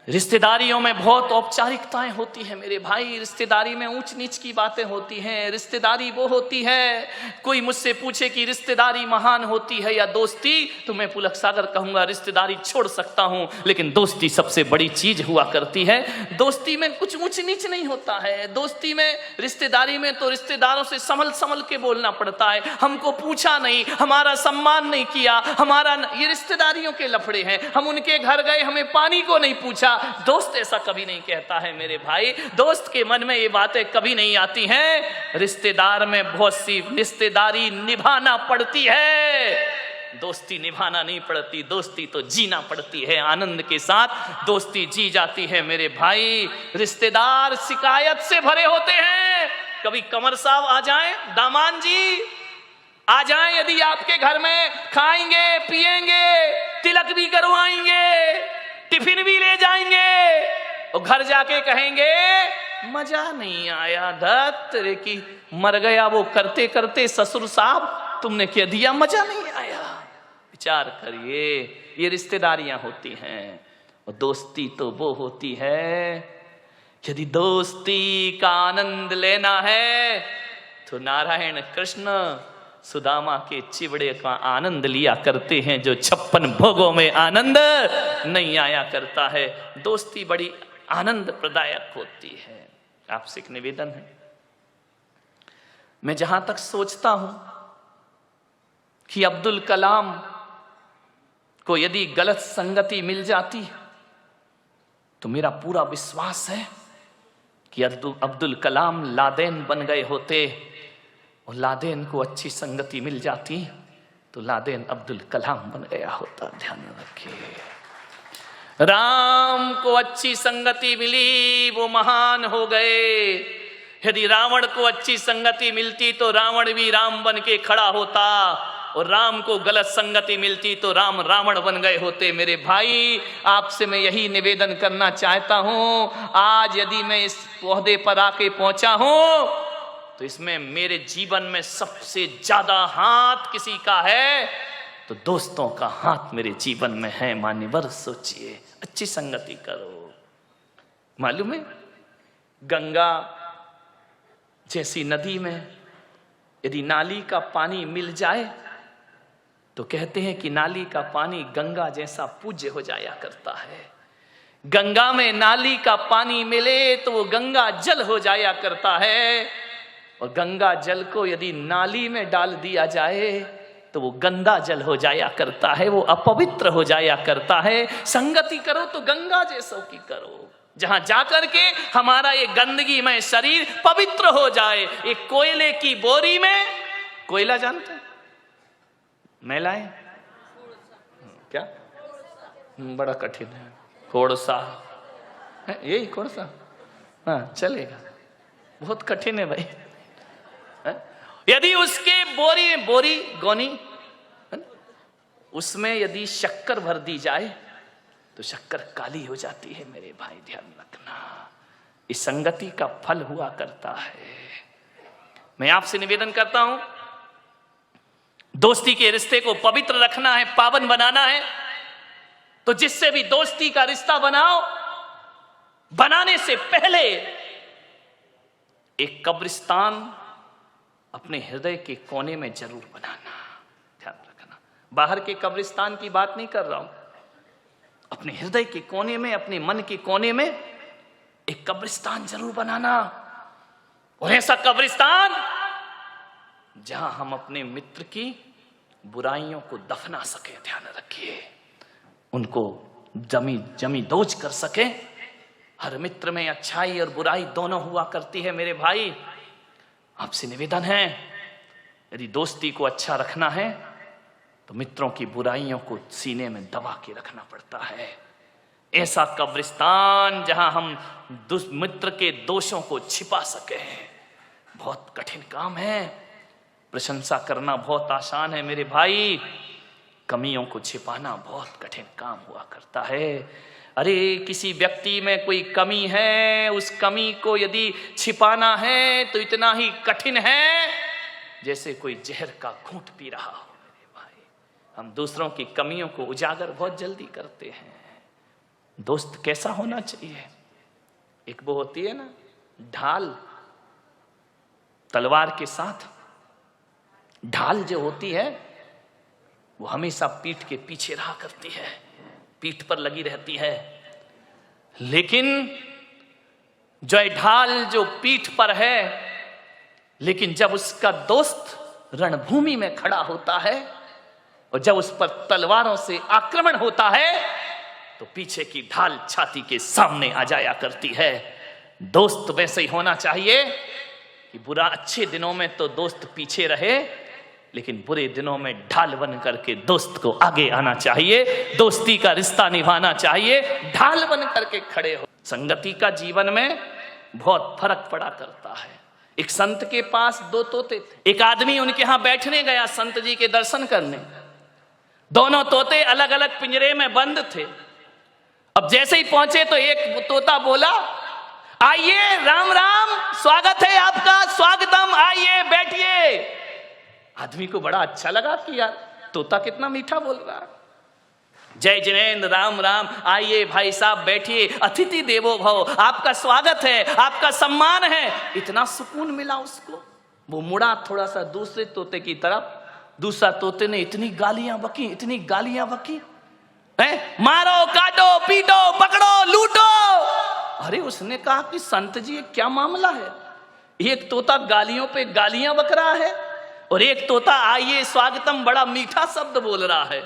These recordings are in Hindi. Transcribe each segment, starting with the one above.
रिश्तेदारियों में बहुत औपचारिकताएं होती हैं मेरे भाई। रिश्तेदारी में ऊंच नीच की बातें होती हैं। रिश्तेदारी वो होती है, कोई मुझसे पूछे कि रिश्तेदारी महान होती है या दोस्ती, तो मैं पुलक सागर कहूंगा रिश्तेदारी छोड़ सकता हूं, लेकिन दोस्ती सबसे बड़ी चीज हुआ करती है। दोस्ती में कुछ ऊंच नीच नहीं होता है। दोस्ती में, रिश्तेदारी में तो रिश्तेदारों से संभल संभल के बोलना पड़ता है। हमको पूछा नहीं, हमारा सम्मान नहीं किया, हमारा, ये रिश्तेदारियों के लफड़े हैं। हम उनके घर गए, हमें पानी को नहीं पूछा। दोस्त ऐसा कभी नहीं कहता है मेरे भाई। दोस्त के मन में ये बातें कभी नहीं आती हैं। रिश्तेदार में बहुत सी रिश्तेदारी निभाना पड़ती है, दोस्ती निभाना नहीं पड़ती। दोस्ती तो जीना पड़ती है, आनंद के साथ दोस्ती जी जाती है मेरे भाई। रिश्तेदार शिकायत से भरे होते हैं। कभी कमर साहब आ जाएं, दामान जी आ जाएं, यदि आपके घर में खाएंगे पिएंगे, तिलक भी करवाएंगे, टिफिन भी ले जाएंगे, और घर जाके कहेंगे मजा नहीं आया, धत रे की मर गया वो करते करते ससुर साहब, तुमने क्या दिया, मजा नहीं आया। विचार करिए, ये रिश्तेदारियां होती हैं। और दोस्ती तो वो होती है, यदि दोस्ती का आनंद लेना है तो नारायण कृष्ण सुदामा के चिवड़े का आनंद लिया करते हैं, जो 56 भोगों में आनंद नहीं आया करता है। दोस्ती बड़ी आनंद प्रदायक होती है। आपसे एक निवेदन है, मैं जहां तक सोचता हूं कि अब्दुल कलाम को यदि गलत संगति मिल जाती तो मेरा पूरा विश्वास है कि अब्दुल कलाम लादेन बन गए होते, और लादेन को अच्छी संगति मिल जाती तो लादेन अब्दुल कलाम बन गया होता। ध्यान रखिए, राम को अच्छी संगति मिली, वो महान हो गए। यदि रावण को अच्छी संगति मिलती तो रावण भी राम बन के खड़ा होता, और राम को गलत संगति मिलती तो राम रावण बन गए होते। मेरे भाई, आपसे मैं यही निवेदन करना चाहता हूं। आज यदि मैं इस ओहदे पर आके पहुंचा हूं तो इसमें मेरे जीवन में सबसे ज्यादा हाथ किसी का है तो दोस्तों का हाथ मेरे जीवन में है। मान्यवर सोचिए, अच्छी संगति करो। मालूम है, गंगा जैसी नदी में यदि नाली का पानी मिल जाए तो कहते हैं कि नाली का पानी गंगा जैसा पूज्य हो जाया करता है। गंगा में नाली का पानी मिले तो वो गंगा जल हो जाया करता है, और गंगा जल को यदि नाली में डाल दिया जाए तो वो गंदा जल हो जाया करता है, वो अपवित्र हो जाया करता है। संगति करो तो गंगा जैसों की करो, जहां जाकर के हमारा ये गंदगी में शरीर पवित्र हो जाए। एक कोयले की बोरी में, कोयला जानते हैं, मैलाएं क्या, बड़ा कठिन है, कोड़सा है, यही कोड़सा, हाँ चलेगा, बहुत कठिन है भाई। यदि उसके बोरी गोनी उसमें यदि शक्कर भर दी जाए तो शक्कर काली हो जाती है। मेरे भाई ध्यान रखना, इस संगति का फल हुआ करता है। मैं आपसे निवेदन करता हूं, दोस्ती के रिश्ते को पवित्र रखना है, पावन बनाना है, तो जिससे भी दोस्ती का रिश्ता बनाओ, बनाने से पहले एक कब्रिस्तान अपने हृदय के कोने में जरूर बनाना। ध्यान रखना, बाहर के कब्रिस्तान की बात नहीं कर रहा हूं, अपने हृदय के कोने में, अपने मन के कोने में एक कब्रिस्तान जरूर बनाना। और ऐसा कब्रिस्तान जहां हम अपने मित्र की बुराइयों को दफना सके। ध्यान रखिए, उनको जमी दोज कर सके। हर मित्र में अच्छाई और बुराई दोनों हुआ करती है। मेरे भाई, आपसे निवेदन है, यदि दोस्ती को अच्छा रखना है तो मित्रों की बुराइयों को सीने में दबा के रखना पड़ता है। ऐसा कब्रिस्तान जहां हम मित्र के दोषों को छिपा सके, बहुत कठिन काम है। प्रशंसा करना बहुत आसान है मेरे भाई, कमियों को छिपाना बहुत कठिन काम हुआ करता है। अरे किसी व्यक्ति में कोई कमी है, उस कमी को यदि छिपाना है तो इतना ही कठिन है जैसे कोई जहर का घूंट पी रहा हो। मेरे भाई, हम दूसरों की कमियों को उजागर बहुत जल्दी करते हैं। दोस्त कैसा होना चाहिए? एक वो होती है ना ढाल, तलवार के साथ। ढाल जो होती है वो हमेशा पीठ के पीछे रहा करती है, पीठ पर लगी रहती है। लेकिन जो ढाल जो पीठ पर है, लेकिन जब उसका दोस्त रणभूमि में खड़ा होता है और जब उस पर तलवारों से आक्रमण होता है तो पीछे की ढाल छाती के सामने आ जाया करती है। दोस्त वैसे ही होना चाहिए कि बुरा अच्छे दिनों में तो दोस्त पीछे रहे, लेकिन बुरे दिनों में ढाल बन करके दोस्त को आगे आना चाहिए, दोस्ती का रिश्ता निभाना चाहिए, ढाल बन करके खड़े हो। संगति का जीवन में बहुत फर्क पड़ा करता है। एक संत के पास 2 तोते थे। एक आदमी उनके यहां बैठने गया संत जी के दर्शन करने। दोनों तोते अलग अलग पिंजरे में बंद थे। अब जैसे ही पहुंचे तो एक तोता बोला, आइए, राम राम, स्वागत है आपका, स्वागतम, आइए बैठिए। आदमी को बड़ा अच्छा लगा कि यार तोता कितना मीठा बोल रहा है। जय जिनेन्द्र, राम राम, आइए भाई साहब बैठिए, अतिथि देवो भव, आपका स्वागत है, आपका सम्मान है। इतना सुकून मिला उसको। वो मुड़ा थोड़ा सा दूसरे तोते की तरफ। दूसरा तोते ने इतनी गालियां बकी, इतनी गालियां बकी, मारो, काटो, पीटो, पकड़ो, लूटो। अरे उसने कहा कि संत जी ये क्या मामला है? एक तोता गालियों पे गालियां बक रहा है और एक तोता आइए स्वागतम बड़ा मीठा शब्द बोल रहा है।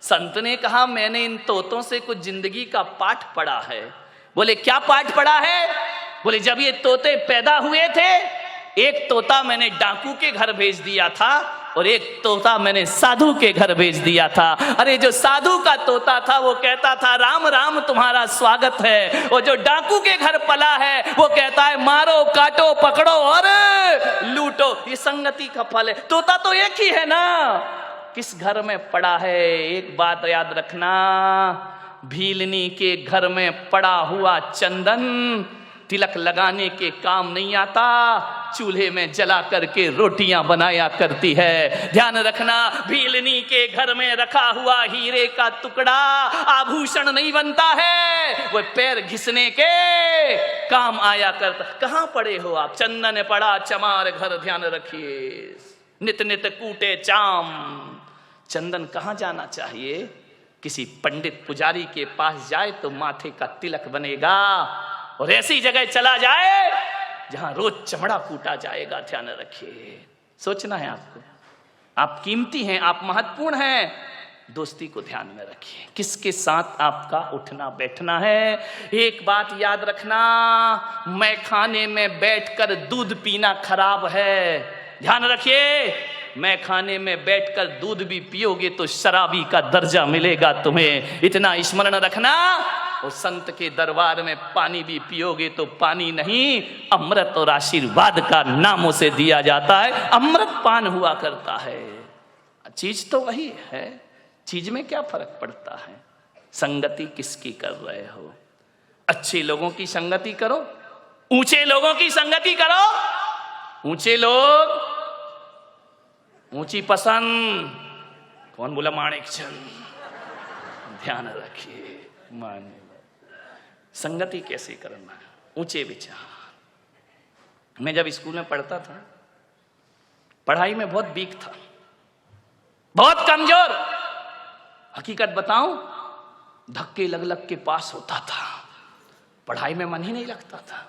संत ने कहा, मैंने इन तोतों से कुछ जिंदगी का पाठ पढ़ा है। बोले क्या पाठ पढ़ा है? बोले जब ये तोते पैदा हुए थे, एक तोता मैंने डाकू के घर भेज दिया था और एक तोता मैंने साधु के घर भेज दिया था। अरे जो साधु का तोता था वो कहता था राम राम तुम्हारा स्वागत है, और जो डाकू के घर पला है वो कहता है मारो, काटो, पकड़ो और लूटो। ये संगति का फल है। तोता तो एक ही है ना, किस घर में पड़ा है? एक बात याद रखना, भीलनी के घर में पड़ा हुआ चंदन तिलक लगाने के काम नहीं आता, चूल्हे में जला करके रोटियां बनाया करती है। ध्यान रखना, भीलनी के घर में रखा हुआ हीरे का टुकड़ा आभूषण नहीं बनता है, वो पैर घिसने के काम आया करता। कहां पड़े हो आप? चंदन पड़ा चमार घर, ध्यान रखिए, नित नित कूटे चाम। चंदन कहां जाना चाहिए? किसी पंडित पुजारी के पास जाए तो माथे का तिलक बनेगा, और ऐसी जगह चला जाए जहां रोज चमड़ा कूटा जाएगा। ध्यान रखिए, सोचना है आपको, आप कीमती हैं, आप महत्वपूर्ण हैं। दोस्ती को ध्यान में रखिए, किसके साथ आपका उठना बैठना है। एक बात याद रखना, मैं खाने में बैठकर दूध पीना खराब है। ध्यान रखिए, मैं खाने में बैठकर दूध भी पियोगे तो शराबी का दर्जा मिलेगा तुम्हें, इतना स्मरण रखना। और संत के दरबार में पानी भी पियोगे तो पानी नहीं, अमृत और आशीर्वाद का नाम उसे दिया जाता है, अमृत पान हुआ करता है। चीज तो वही है, चीज में क्या फर्क पड़ता है? संगति किसकी कर रहे हो? अच्छे लोगों की संगति करो, ऊंचे लोगों की संगति करो। ऊंचे लोग, ऊंची पसंद। कौन बोला? माणिक चंद। ध्यान रखिए, मान संगति कैसे करना है, ऊंचे विचार। मैं जब स्कूल में पढ़ता था, पढ़ाई में बहुत वीक था, बहुत कमजोर। हकीकत बताऊं, धक्के लग लग के पास होता था, पढ़ाई में मन ही नहीं लगता था।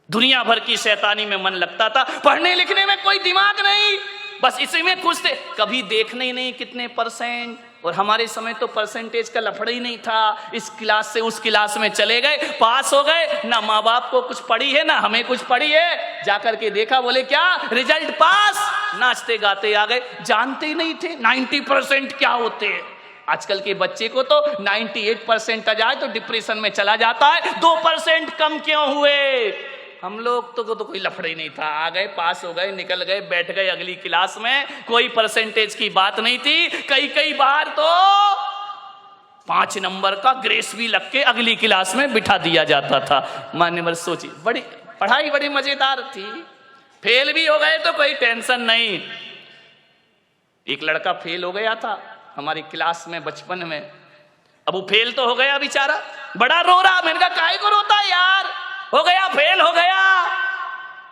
दुनिया भर की शैतानी में मन लगता था, पढ़ने लिखने में कोई दिमाग नहीं, बस इसी में खुश थे। कभी देखने ही नहीं कितने परसेंट, और हमारे समय तो परसेंटेज का लफड़ा ही नहीं था। इस क्लास से उस क्लास में चले गए, पास हो गए, ना माँ बाप को कुछ पड़ी है ना हमें कुछ पड़ी है। जाकर के देखा, बोले क्या रिजल्ट पास, नाचते गाते आ गए, जानते ही नहीं थे 90% क्या होते हैं। आजकल के बच्चे को तो 98% आ जाए तो डिप्रेशन में चला जाता है, 2% कम क्यों हुए। हम लोग तो कोई लफड़ा ही नहीं था, आ गए, पास हो गए, निकल गए, बैठ गए अगली क्लास में, कोई परसेंटेज की बात नहीं थी। कई बार तो 5 नंबर का ग्रेस भी लग के अगली क्लास में बिठा दिया जाता था। मान्यवर सोचिए, बड़ी पढ़ाई बड़ी मजेदार थी। फेल भी हो गए तो कोई टेंशन नहीं। एक लड़का फेल हो गया था हमारी क्लास में बचपन में। अब वो फेल तो हो गया बेचारा, बड़ा रो रहा। मैंने कहा काहे को रोता है यार, हो गया, फेल हो गया।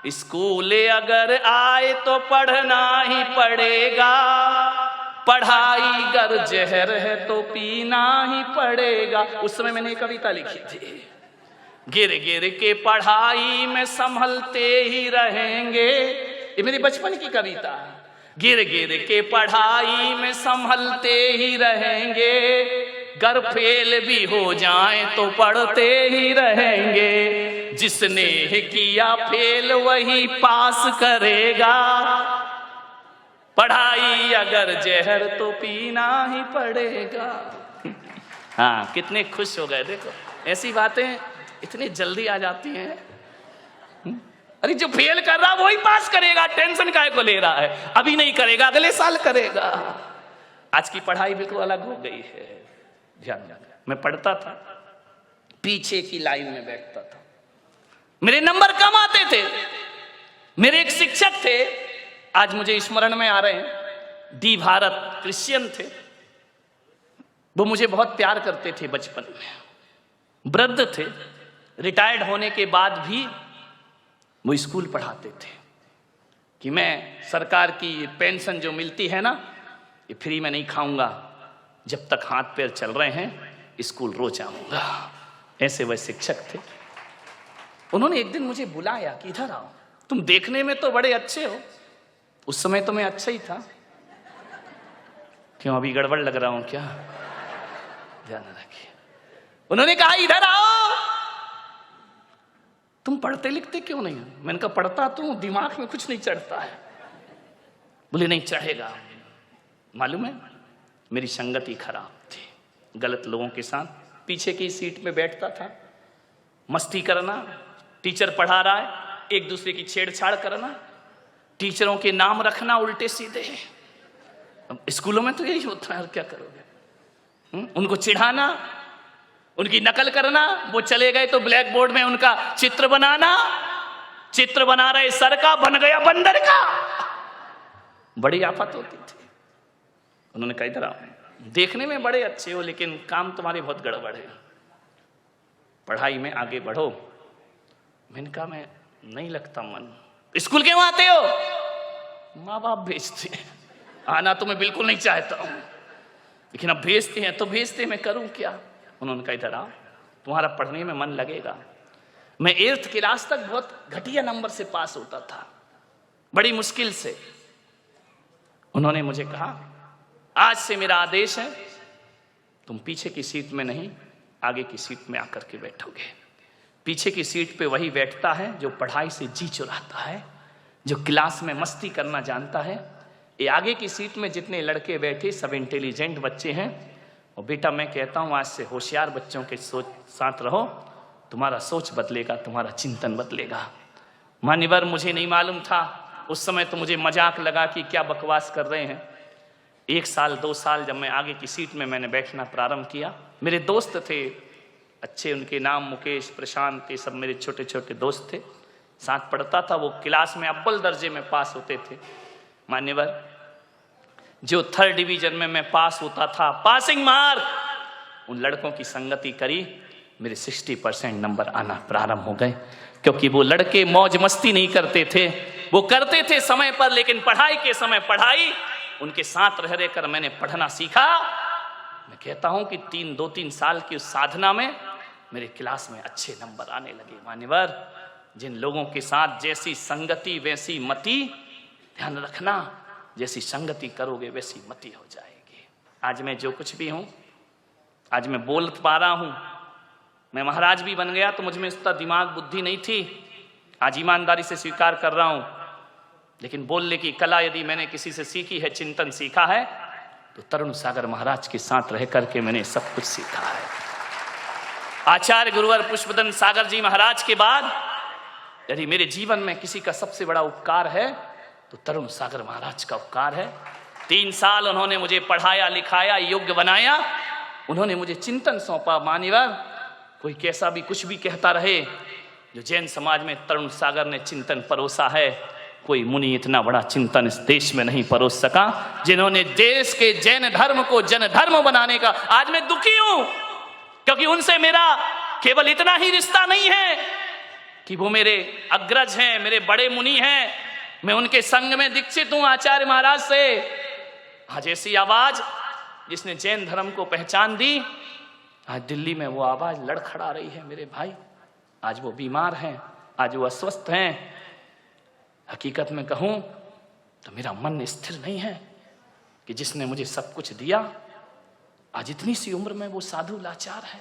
स्कूल अगर आए तो पढ़ना ही पड़ेगा, पढ़ाई गर जहर है तो पीना ही पड़ेगा। उस समय मैंने कविता लिखी थी, गिर गिर के पढ़ाई में संभलते ही रहेंगे। ये मेरी बचपन की कविता है। गिर गिर के पढ़ाई में संभलते ही रहेंगे, गर फेल भी हो जाए तो पढ़ते ही रहेंगे। जिसने किया फेल वही पास करेगा, पढ़ाई अगर जहर तो पीना ही पड़ेगा। हाँ, कितने खुश हो गए। देखो ऐसी बातें इतनी जल्दी आ जाती हैं। अरे जो फेल कर रहा वही पास करेगा, टेंशन काहे को ले रहा है, अभी नहीं करेगा अगले साल करेगा। आज की पढ़ाई बिल्कुल अलग हो गई है। ध्यान ध्यान, मैं पढ़ता था, पीछे की लाइन में बैठता था, मेरे नंबर कम आते थे। मेरे एक शिक्षक थे, आज मुझे स्मरण में आ रहे हैं, डी भारत, क्रिश्चियन थे। वो मुझे बहुत प्यार करते थे बचपन में। वृद्ध थे, रिटायर्ड होने के बाद भी वो स्कूल पढ़ाते थे कि मैं सरकार की पेंशन जो मिलती है ना, ये फ्री में नहीं खाऊंगा, जब तक हाथ पैर चल रहे हैं स्कूल रोज आऊंगा। ऐसे वह शिक्षक थे। उन्होंने एक दिन मुझे बुलाया कि इधर आओ, तुम देखने में तो बड़े अच्छे हो। उस समय तो मैं अच्छा ही था। क्यों, अभी गड़बड़ लग रहा हूं क्या? ध्यान रखिए। उन्होंने कहा इधर आओ, तुम पढ़ते लिखते क्यों नहीं? मैंने कहा पढ़ता तो दिमाग में कुछ नहीं चढ़ता है। बोले नहीं चढ़ेगा। मालूम है, मेरी संगति खराब थी, गलत लोगों के साथ पीछे की सीट में बैठता था, मस्ती करना, टीचर पढ़ा रहा है एक दूसरे की छेड़छाड़ करना, टीचरों के नाम रखना उल्टे सीधे। अब स्कूलों में तो यही होता है, और क्या करोगे? उनको चिढ़ाना, उनकी नकल करना, वो चले गए तो ब्लैक बोर्ड में उनका चित्र बनाना, चित्र बना रहे सर का बन गया बंदर का। बड़ी आफत होती थी। उन्होंने कहा इधर आओ, देखने में बड़े अच्छे हो लेकिन काम तुम्हारे बहुत गड़बड़ है, पढ़ाई में आगे बढ़ो। मैंने कहा मैं नहीं लगता मन। स्कूल क्यों आते हो? माँ बाप भेजते हैं, आना तो मैं बिल्कुल नहीं चाहता हूं, लेकिन अब भेजते हैं तो भेजते, मैं करूं क्या? उन्होंने कहा इधर आओ, तुम्हारा पढ़ने में मन लगेगा। मैं 8th क्लास तक बहुत घटिया नंबर से पास होता था, बड़ी मुश्किल से। उन्होंने मुझे कहा आज से मेरा आदेश है, तुम पीछे की सीट में नहीं आगे की सीट में आकर के बैठोगे। पीछे की सीट पे वही बैठता है जो पढ़ाई से जी चुराता है, जो क्लास में मस्ती करना जानता है। ये आगे की सीट में जितने लड़के बैठे सब इंटेलिजेंट बच्चे हैं। और बेटा मैं कहता हूँ आज से होशियार बच्चों के साथ रहो, तुम्हारा सोच बदलेगा, तुम्हारा चिंतन बदलेगा। मान्यवर मुझे नहीं मालूम था उस समय, तो मुझे मजाक लगा कि क्या बकवास कर रहे हैं। 1 साल 2 साल जब मैं आगे की सीट में मैंने बैठना प्रारंभ किया, मेरे दोस्त थे अच्छे, उनके नाम मुकेश, प्रशांत, ये सब मेरे छोटे छोटे दोस्त थे, साथ पढ़ता था। वो क्लास में अव्वल दर्जे में पास होते थे। मान्यवर जो 3rd डिवीजन में मैं पास होता था, पासिंग मार्क, उन लड़कों की संगति करी, मेरे 60% नंबर आना प्रारंभ हो गए। क्योंकि वो लड़के मौज मस्ती नहीं करते थे, वो करते थे समय पर, लेकिन पढ़ाई के समय पढ़ाई। उनके साथ रह रहकर मैंने पढ़ना सीखा। मैं कहता हूं कि 2-3 साल की उस साधना में मेरे क्लास में अच्छे नंबर आने लगे। मान्यवर जिन लोगों के साथ जैसी संगति वैसी मति, ध्यान रखना, जैसी संगति करोगे वैसी मति हो जाएगी। आज मैं जो कुछ भी हूं, आज मैं बोल पा रहा हूं, मैं महाराज भी बन गया तो मुझ में इतना दिमाग बुद्धि नहीं थी, आज ईमानदारी से स्वीकार कर रहा हूं। लेकिन बोलने की कला यदि मैंने किसी से सीखी है, चिंतन सीखा है, तो तरुण सागर महाराज के साथ रह करके मैंने सब कुछ सीखा है। आचार्य गुरुवर पुष्पदन सागर जी महाराज के बाद यदि मेरे जीवन में किसी का सबसे बड़ा उपकार है तो तरुण सागर महाराज का उपकार है। 3 साल उन्होंने मुझे पढ़ाया लिखाया, योग्य बनाया, उन्होंने मुझे चिंतन सौंपा। मान्यवर कोई कैसा भी कुछ भी कहता रहे, जो जैन समाज में तरुण सागर ने चिंतन परोसा है, कोई मुनि इतना बड़ा चिंतन इस देश में नहीं परोस सका, जिन्होंने देश के जैन धर्म को जन धर्म बनाने का। आज मैं दुखी हूं, क्योंकि उनसे मेरा केवल इतना ही रिश्ता नहीं है कि वो मेरे अग्रज हैं, मेरे बड़े मुनि हैं, मैं उनके संग में दीक्षित हूं आचार्य महाराज से। आज ऐसी आवाज जिसने जैन धर्म को पहचान दी, आज दिल्ली में वो आवाज लड़खड़ा रही है मेरे भाई। आज वो बीमार हैं, आज वो अस्वस्थ हैं। हकीकत में कहूं तो मेरा मन स्थिर नहीं है कि जिसने मुझे सब कुछ दिया, आज इतनी सी उम्र में वो साधु लाचार है।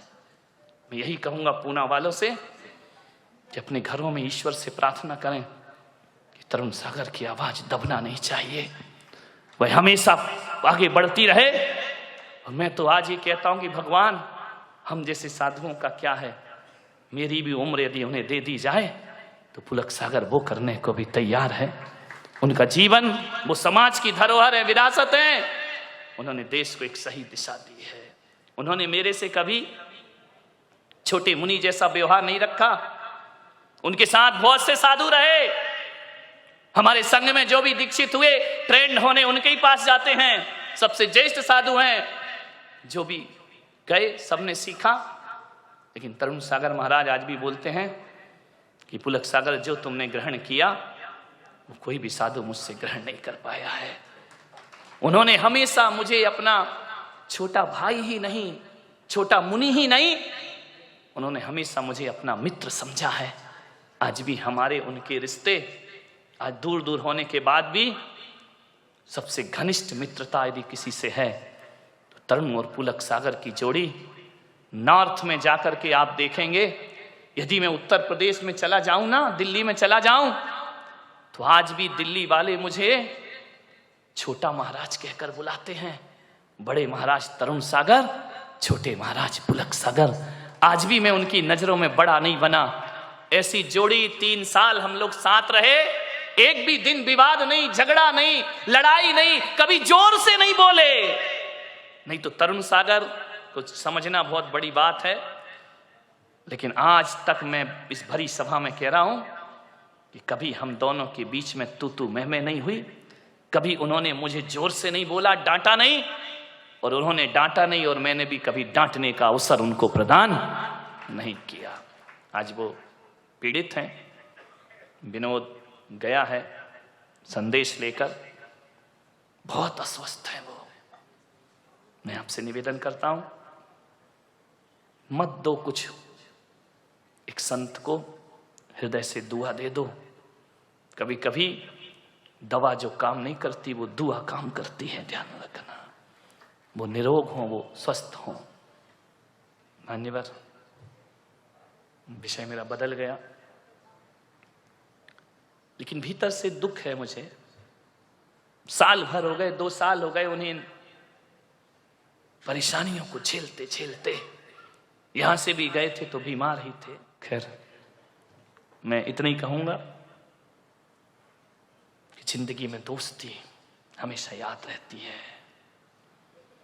मैं यही कहूंगा पूना वालों से कि अपने घरों में ईश्वर से प्रार्थना करें कि तरुण सागर की आवाज दबना नहीं चाहिए, वह हमेशा आगे बढ़ती रहे। और मैं तो आज ये कहता हूं कि भगवान, हम जैसे साधुओं का क्या है, मेरी भी उम्र यदि उन्हें दे दी जाए तो पुलक सागर वो करने को भी तैयार है। उनका जीवन वो समाज की धरोहर है, विरासत है। उन्होंने देश को एक सही दिशा दी है। उन्होंने मेरे से कभी छोटे मुनि जैसा व्यवहार नहीं रखा। उनके साथ बहुत से साधु रहे। हमारे संघ में जो भी दीक्षित हुए, ट्रेंड होने उनके ही पास जाते हैं। सबसे ज्येष्ठ साधु हैं, जो भी गए सबने सीखा। लेकिन तरुण सागर महाराज आज भी बोलते हैं कि पुलक सागर, जो तुमने ग्रहण किया वो कोई भी साधु मुझसे ग्रहण नहीं कर पाया है। उन्होंने हमेशा मुझे अपना छोटा भाई ही नहीं, छोटा मुनि ही नहीं, उन्होंने हमेशा मुझे अपना मित्र समझा है। आज भी हमारे उनके रिश्ते, आज दूर दूर होने के बाद भी सबसे घनिष्ठ मित्रता यदि किसी से है तो तरुण और पुलक सागर की जोड़ी। नॉर्थ में जाकर के आप देखेंगे, यदि मैं उत्तर प्रदेश में चला जाऊं ना, दिल्ली में चला जाऊं, तो आज भी दिल्ली वाले मुझे छोटा महाराज कहकर बुलाते हैं। बड़े महाराज तरुण सागर, छोटे महाराज पुलक सागर। आज भी मैं उनकी नजरों में बड़ा नहीं बना। ऐसी जोड़ी 3 साल हम लोग साथ रहे, एक भी दिन विवाद नहीं, झगड़ा नहीं, लड़ाई नहीं, कभी जोर से नहीं बोले। नहीं तो तरुण सागर को समझना बहुत बड़ी बात है। लेकिन आज तक मैं इस भरी सभा में कह रहा हूं कि कभी हम दोनों के बीच में तू मैं नहीं हुई। कभी उन्होंने मुझे जोर से नहीं बोला, डांटा नहीं, और उन्होंने डांटा नहीं और मैंने भी कभी डांटने का अवसर उनको प्रदान नहीं किया। आज वो पीड़ित हैं। विनोद गया है संदेश लेकर, बहुत अस्वस्थ है वो। मैं आपसे निवेदन करता हूं, मत दो कुछ, एक संत को हृदय से दुआ दे दो। कभी कभी दवा जो काम नहीं करती वो दुआ काम करती है, ध्यान रखना। वो निरोग हो, वो स्वस्थ हो। मान्यवर, विषय मेरा बदल गया, लेकिन भीतर से दुख है मुझे। साल भर हो गए, 2 साल हो गए उन्हें परेशानियों को झेलते झेलते। यहां से भी गए थे तो बीमार ही थे। खैर, मैं इतना ही कहूंगा कि जिंदगी में दोस्ती हमेशा याद रहती है।